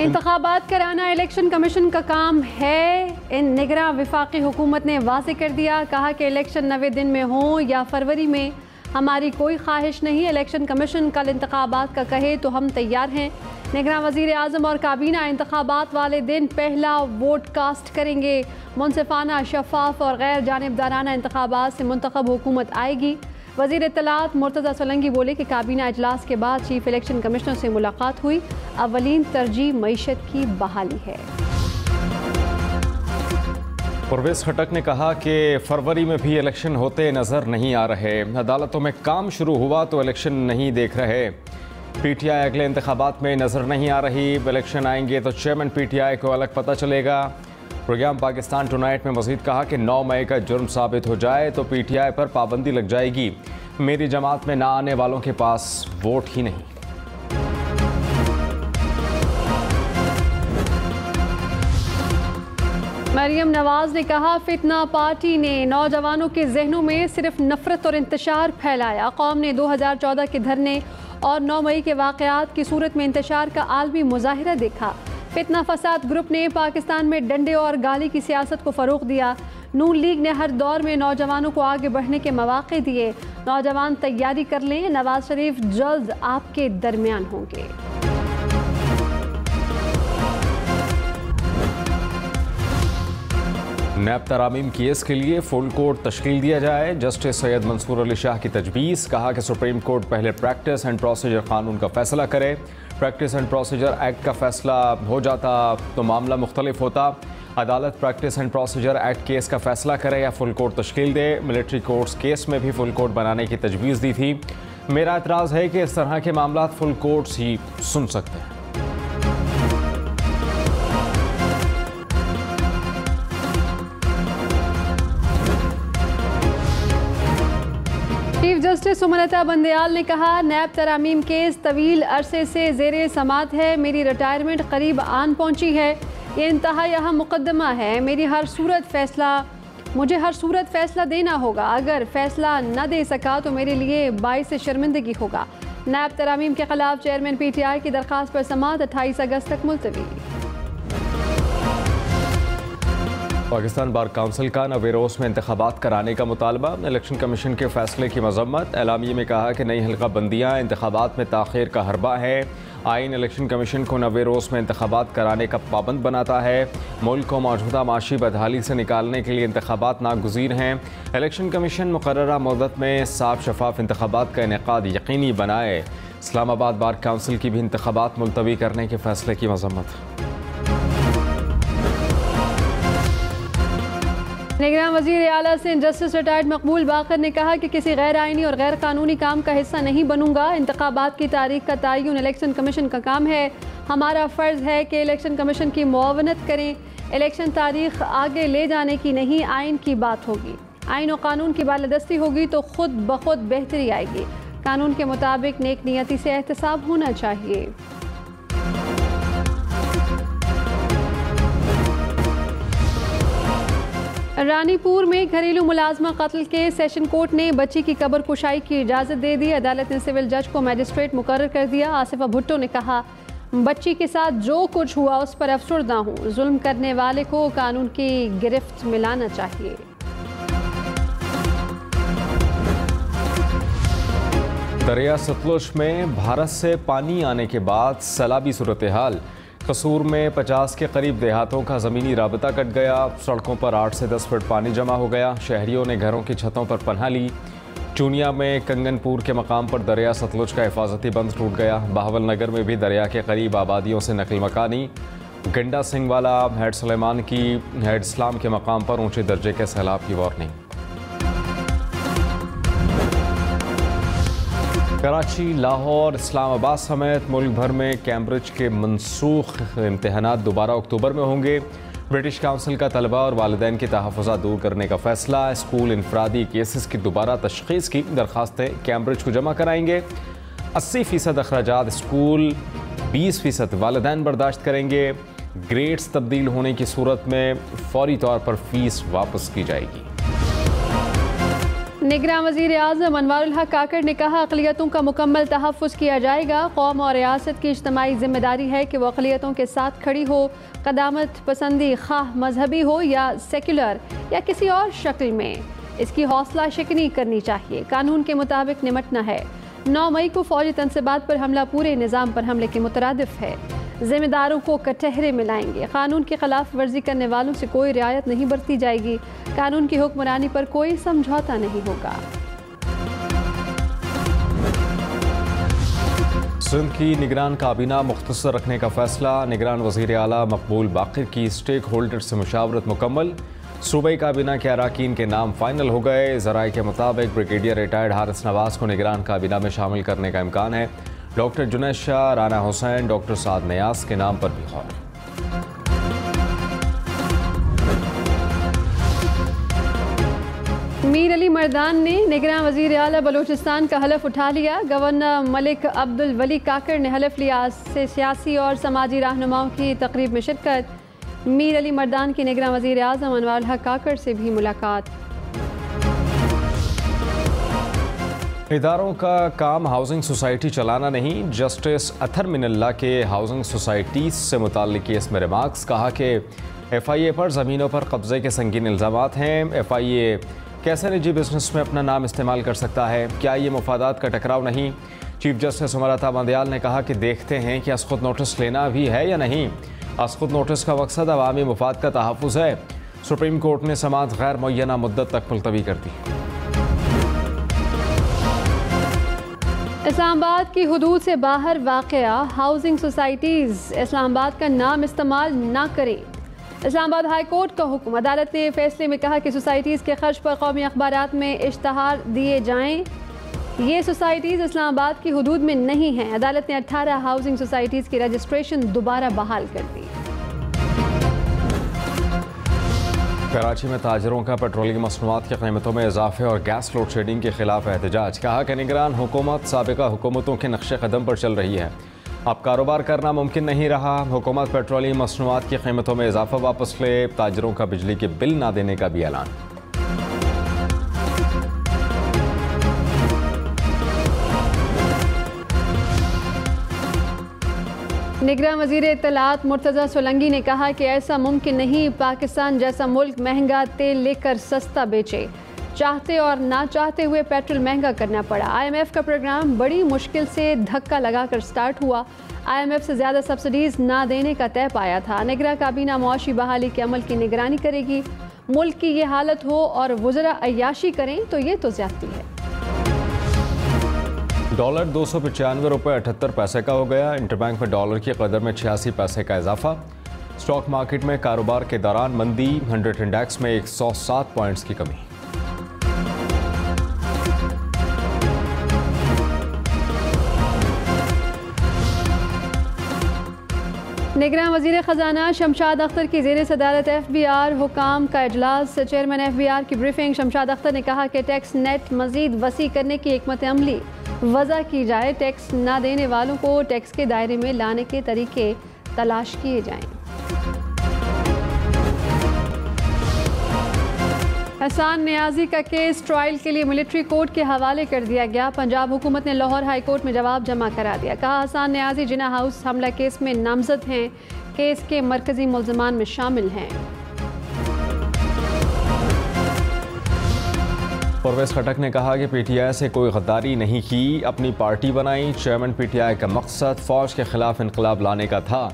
इंतखाबात कराना election commission का काम है। इन निगरां वफाकी हुकूमत ने वाज़ेह कर दिया, कहा कि इलेक्शन 90 दिन में हों या फरवरी में, हमारी कोई ख्वाहिश नहीं। इलेक्शन कमीशन कल इंतखाबात का कहे तो हम तैयार हैं। निगरां वज़ीर आज़म और काबीना इंतखाबात वाले दिन पहला वोट कास्ट करेंगे। मुनसिफाना, शफाफ और गैर जानिबदाराना इंतखाबात से मुंतखब हुकूमत आएगी। वज़ीर इत्तलात मुर्तज़ा सोलंकी बोले कि काबीना इजलास के बाद चीफ इलेक्शन कमिश्नर से मुलाकात हुई। अवलीन तरजीह मईशत की बहाली है। परवेज़ खटक ने कहा कि फरवरी में भी इलेक्शन होते नज़र नहीं आ रहे। अदालतों में काम शुरू हुआ तो इलेक्शन नहीं देख रहे। PTI अगले इंतखाबात में नज़र नहीं आ रही। इलेक्शन आएंगे तो चेयरमैन PTI को अलग पता चलेगा। प्रोग्राम पाकिस्तान टुनाइट में मज़ीद कहा कि 9 मई का जुर्म साबित हो जाए तो PTI पर पाबंदी लग जाएगी। मेरी जमात में ना आने वालों के पास वोट ही नहीं। मरियम नवाज ने कहा, फितना पार्टी ने नौजवानों के जहनों में सिर्फ नफरत और इंतशार फैलाया। कौम ने 2014 के धरने और 9 मई के वाक़यात की सूरत में इंतशार का आलमी मुजाहिरा देखा। फितना फसाद ग्रुप ने पाकिस्तान में डंडे और गाली की सियासत को फ़रोग़ दिया। नून लीग ने हर दौर में नौजवानों को आगे बढ़ने के मौक़े दिए। नौजवान तैयारी कर लें, नवाज शरीफ जल्द आपके दरमियान होंगे। नैब तरामीम केस के लिए फुल कोर्ट तश्कील दिया जाए। जस्टिस सैयद मंसूर अली शाह की तजवीज़, कहा कि सुप्रीम कोर्ट पहले प्रैक्टिस एंड प्रोसीजर कानून का फैसला करे। प्रैक्टिस एंड प्रोसीजर एक्ट का फैसला हो जाता तो मामला मुख्तलिफ होता। अदालत practice and procedure act case का फैसला करे या फुल कोर्ट तश्कील दे। मिलिट्री कोर्ट्स केस में भी फुल कोर्ट बनाने की तजवीज़ दी थी। मेरा एतराज़ है कि इस तरह के मामला फुल कोर्ट्स ही सुन सकते हैं। चीफ जस्टिस सुमलता बंदयाल ने कहा, नैब तरामीम केस तवील अरसे से ज़ेरे समात है। मेरी रिटायरमेंट करीब आन पहुंची है। ये इंतहा यहाँ मुकदमा है। मुझे हर सूरत फ़ैसला देना होगा। अगर फ़ैसला न दे सका तो मेरे लिए बाइस शर्मिंदगी होगा। नैब तरामीम के खिलाफ चेयरमैन PTI की दरख्वास्त पर समात 28 अगस्त तक मुलतवी। पाकिस्तान बार काउंसिल का नवेरोस में इंतखाबात कराने का मुतालबा। इलेक्शन कमीशन के फैसले की मजम्मत। एलामिये में कहा कि नई हल्का बंदियाँ इंतखाबात में ताख़ीर का हरबा है। आइन इलेक्शन कमीशन को नवेरोस में इंतखाबात कराने का पाबंद बनाता है। मुल्क को मौजूदा माशी बदहाली से निकालने के लिए इंतखाबात नागुज़ीर हैं। इलेक्शन कमीशन मुकर्ररा मुद्दत में साफ शफाफ इंतखाबात का इनेकाद यकीनी बनाए। इस्लामाबाद बार काउंसिल की भी इंतखाबात मुलतवी करने के फैसले की मजम्मत। निगरान वज़ीर आला से जस्टिस रिटायर्ड मकबूल बाकर ने कहा कि किसी गैर आइनी और गैर कानूनी काम का हिस्सा नहीं बनूंगा। इंतखाबात की तारीख का तयन इलेक्शन कमीशन का काम है। हमारा फ़र्ज़ है कि इलेक्शन कमीशन की मुआवनत करें। इलेक्शन तारीख आगे ले जाने की नहीं, आइन की बात होगी। आइन और कानून की बालादस्ती होगी तो खुद ब खुद बेहतरी आएगी। कानून के मुताबिक नेक नियति से एहतसाब होना चाहिए। रानीपुर में घरेलू मुलाजमा कत्ल के सेशन कोर्ट ने बच्ची की कब्र कुशाई की इजाज़त दे दी। अदालत ने सिविल जज को मजिस्ट्रेट मुकर्रर कर दिया। आसिफा भुट्टो ने कहा, बच्ची के साथ जो कुछ हुआ उस पर अफसुर्दा हूँ। जुल्म करने वाले को कानून की गिरफ्त में लाना चाहिए। दरिया सतलुज में भारत से पानी आने के बाद सैलाबी सूरत हाल। कसूर में 50 के करीब देहातों का ज़मीनी राबता कट गया। सड़कों पर 8 से 10 फुट पानी जमा हो गया। शहरियों ने घरों की छतों पर पनाह ली। चूनिया में कंगनपुर के मकाम पर दरिया सतलुज का हिफाजती बंद टूट गया। बहावल नगर में भी दरिया के करीब आबादियों से नकल मकानी। गंडा सिंह वाला हेड सुलेमान की हेड इस्लाम के मकाम पर ऊंचे दर्जे के सैलाब की वार्निंग। कराची, लाहौर, इस्लामाबाद समेत मुल्क भर में कैम्ब्रिज के मनसूख इम्तहानात दोबारा अक्टूबर में होंगे। ब्रिटिश काउंसिल का तलबा और वालिदैन की तहफ़्फ़ुज़ात दूर करने का फ़ैसला। स्कूल इनफरादी केसेस की दोबारा तशख़ीस की दरख्वास्तें कैम्ब्रिज को जमा कराएंगे। 80% अखराजात स्कूल, 20% वालिदैन बर्दाश्त करेंगे। ग्रेड्स तब्दील होने की सूरत में फौरी तौर पर फ़ीस वापस की जाएगी। निगरां वज़ीर आज़म अनवारुल हक काकड़ ने कहा, अक़लियतों का मुकम्मल तहफ़्फ़ुज़ किया जाएगा। कौम और रियासत की इज्तिमाई ज़िम्मेदारी है कि वो अक़लियतों के साथ खड़ी हो। क़दामत पसंदी खाह मजहबी हो या सेकुलर या किसी और शक्ल में, इसकी हौसला शिकनी करनी चाहिए। कानून के मुताबिक निमटना है। 9 मई को फ़ौजी तनसीबात पर हमला पूरे निज़ाम पर हमले के मुतरादिफ है। ज़िम्मेदारों को कटहरे मिलाएंगे। कानून की खिलाफ वर्जी करने वालों से कोई रियायत नहीं बरती जाएगी। कानून की हुक्मरानी पर कोई समझौता नहीं होगा। सिंध की निगरान काबीना मुख्तसर रखने का फैसला। निगरान वज़ीर आला मकबूल बाक़िर की स्टेक होल्डर से मुशावरत मुकम्मल। सूबाई काबीना के अराकीन के नाम फाइनल हो गए। ज़राए के मुताबिक ब्रिगेडियर रिटायर्ड हारिस नवाज़ को निगरान काबीना में शामिल करने का इम्कान है। डॉक्टर जुनैद शाह, राना हुसैन, डॉक्टर साद नियाज़ के नाम पर भी गौर। मीर अली मर्दान ने निगरान वज़ीर आला बलूचिस्तान का हलफ उठा लिया। गवर्नर मलिक अब्दुल वली काकड़ ने हलफ लिया। सियासी और समाजी रहनुमाओं की तकरीब में शिरकत। मीर अली मर्दान की निगरान वज़ीर आज़म अनवारुल हक काकड़ से भी मुलाकात। इदारों का काम हाउसिंग सोसाइटी चलाना नहीं। जस्टिस अथर मिनल्ला के हाउसिंग सोसाइटीज़ से मुताल्लिक़ केस में रिमार्क्स। कहा कि FIA पर ज़मीनों पर कब्ज़े के संगीन इल्ज़ामात हैं। FIA कैसे निजी बिजनेस में अपना नाम इस्तेमाल कर सकता है? क्या ये मुफादात का टकराव नहीं? चीफ जस्टिस उमराता बंदयाल ने कहा कि देखते हैं कि अस्खुद नोटिस लेना भी है या नहीं। अस्खुद नोटिस का मकसद अवामी मुफाद का तहफ़्फ़ुज़ है। सुप्रीम कोर्ट ने समाअत गैर मुय्यना मुद्दत तक मुलतवी कर दी। इस्लामाबाद की हुदूद से बाहर वाक़या हाउसिंग सोसाइटीज़ इस्लामाबाद का नाम इस्तेमाल ना करें। इस्लामाबाद हाई कोर्ट का हुक्म। अदालत ने फैसले में कहा कि सोसाइटीज़ के खर्च पर कौमी अखबारात में इश्तहार दिए जाएँ। ये सोसाइटीज़ इस्लामाबाद की हुदूद में नहीं हैं। अदालत ने 18 हाउसिंग सोसाइटीज़ की रजिस्ट्रेशन दोबारा बहाल कर दी। कराची में ताजरों का पेट्रोलियम मसनूआत की कीमतों में इजाफे और गैस लोड शेडिंग के खिलाफ एहतजाज। कहा कि निगरान हुकूमत साबिका हुकूमतों के नक्शे कदम पर चल रही है। अब कारोबार करना मुमकिन नहीं रहा। हुकूमत पेट्रोलियम मसनूआत की कीमतों में इजाफा वापस ले। ताजरों का बिजली के बिल ना देने का भी ऐलान। निगरान वज़ीर इत्तलात मुर्तज़ा सोलंगी ने कहा कि ऐसा मुमकिन नहीं पाकिस्तान जैसा मुल्क महंगा तेल लेकर सस्ता बेचे। चाहते और ना चाहते हुए पेट्रोल महंगा करना पड़ा। IMF का प्रोग्राम बड़ी मुश्किल से धक्का लगाकर स्टार्ट हुआ। IMF से ज़्यादा सब्सिडीज़ ना देने का तय पाया था। निगरान काबीना मुआशी बहाली के अमल की निगरानी करेगी। मुल्क की ये हालत हो और वज़रा अय्याशी करें तो ये तो ज़्यादती है। डॉलर 295 रुपये 78 पैसे का हो गया। इंटरबैंक में डॉलर की कदर में 86 पैसे का इजाफा। स्टॉक मार्केट में कारोबार के दौरान मंदी। 100 इंडेक्स में 107 पॉइंट्स की कमी। निगरान वज़ीर ख़जाना शमशाद अख्तर की ज़ेर सदारत FBR हुकाम का इजलास। चेयरमैन FBR की ब्रीफिंग। शमशाद अख्तर ने कहा कि टैक्स नेट मज़ीद वसी करने की हिकमत अमली वज़ा की जाए। टैक्स ना देने वालों को टैक्स के दायरे में लाने के तरीके तलाश किए जाएं। हसन नियाज़ी का केस ट्रायल के लिए मिलिट्री कोर्ट के हवाले कर दिया गया। पंजाब हुकूमत ने लाहौर हाई कोर्ट में जवाब जमा करा दिया। कहा हसन नियाज़ी जिना हाउस हमला केस में नामजद हैं। केस के मरकजी मुल्ज़मान में शामिल हैं। परवेज़ खटक ने कहा कि PTI से कोई गद्दारी नहीं की, अपनी पार्टी बनाई। चेयरमैन PTI का मकसद फ़ौज के खिलाफ इनकलाब लाने का था।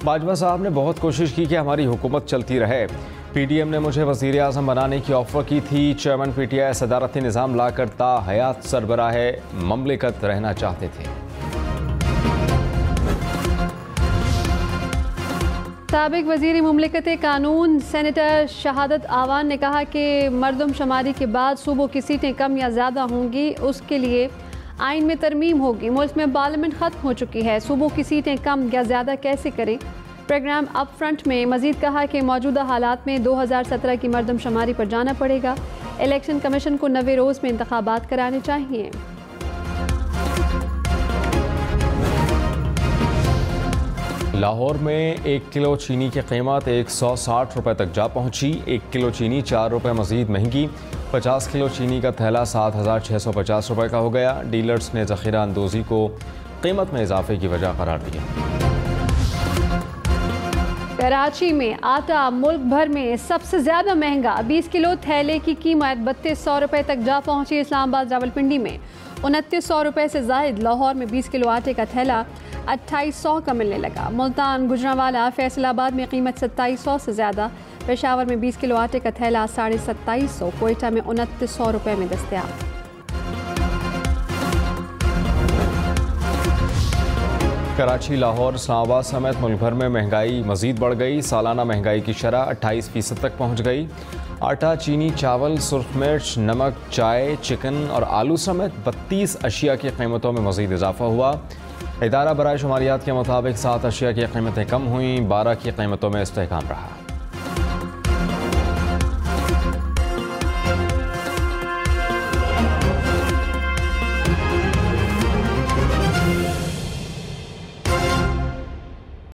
बाजवा साहब ने बहुत कोशिश की कि हमारी हुकूमत चलती रहे। PDM ने मुझे वज़ीर आज़म बनाने की ऑफ़र की थी। चेयरमैन PTI सदारती निज़ाम ला करता हयात सरबराहे ममलिकत रहना चाहते थे। साबिक वज़ीर मुमलिकत कानून सेनेटर शहादत आवान ने कहा कि मरदमशुमारी के बाद सूबों की सीटें कम या ज़्यादा होंगी, उसके लिए आइन में तरमीम होगी। मुल्क में पार्लियामेंट ख़त्म हो चुकी है, सूबों की सीटें कम या ज़्यादा कैसे करें। प्रोग्राम अप फ्रंट में मज़ीद कहा कि मौजूदा हालात में 2017 की मरदमशुमारी पर जाना पड़ेगा। इलेक्शन कमीशन को 90 रोज़ में इंतखाबात कराने चाहिए। लाहौर में 1 किलो चीनी की कीमत 160 रुपये तक जा पहुंची। 1 किलो चीनी 4 रुपये मजीद महंगी। 50 किलो चीनी का थैला 7,650 रुपये का हो गया। डीलर्स ने ज़ख़ीरा अंदोज़ी को कीमत में इजाफे की वजह करार दिया। कराची में आटा मुल्क भर में सबसे ज़्यादा महंगा। 20 किलो थैले की कीमत 3200 रुपये तक जा पहुंची। इस्लामाबाद रावलपिंडी में 2900 रुपये से ज़ायद। लाहौर में 20 किलो आटे का थैला 2800 का मिलने लगा। मुल्तान, गुजरांवाला, फैसलाबाद में कीमत 2700 से ज़्यादा। पेशावर में 20 किलो आटे का थैला 2750। कोयटा में 2900 रुपये में दस्तयाब। कराची, लाहौर, इस्लामाबाद समेत मुल्क भर में महंगाई मज़ीद बढ़ गई। सालाना महंगाई की शरह 28% तक पहुँच गई। आटा, चीनी, चावल, सुर्ख मिर्च, नमक, चाय, चिकन और आलू समेत 32 अशिया की कीमतों में मज़ीद इजाफा हुआ। इदारा बराए शुमारियात के मुताबिक 7 अशिया की कीमतें कम हुई, 12 की कीमतों में इस्तेहकाम रहा।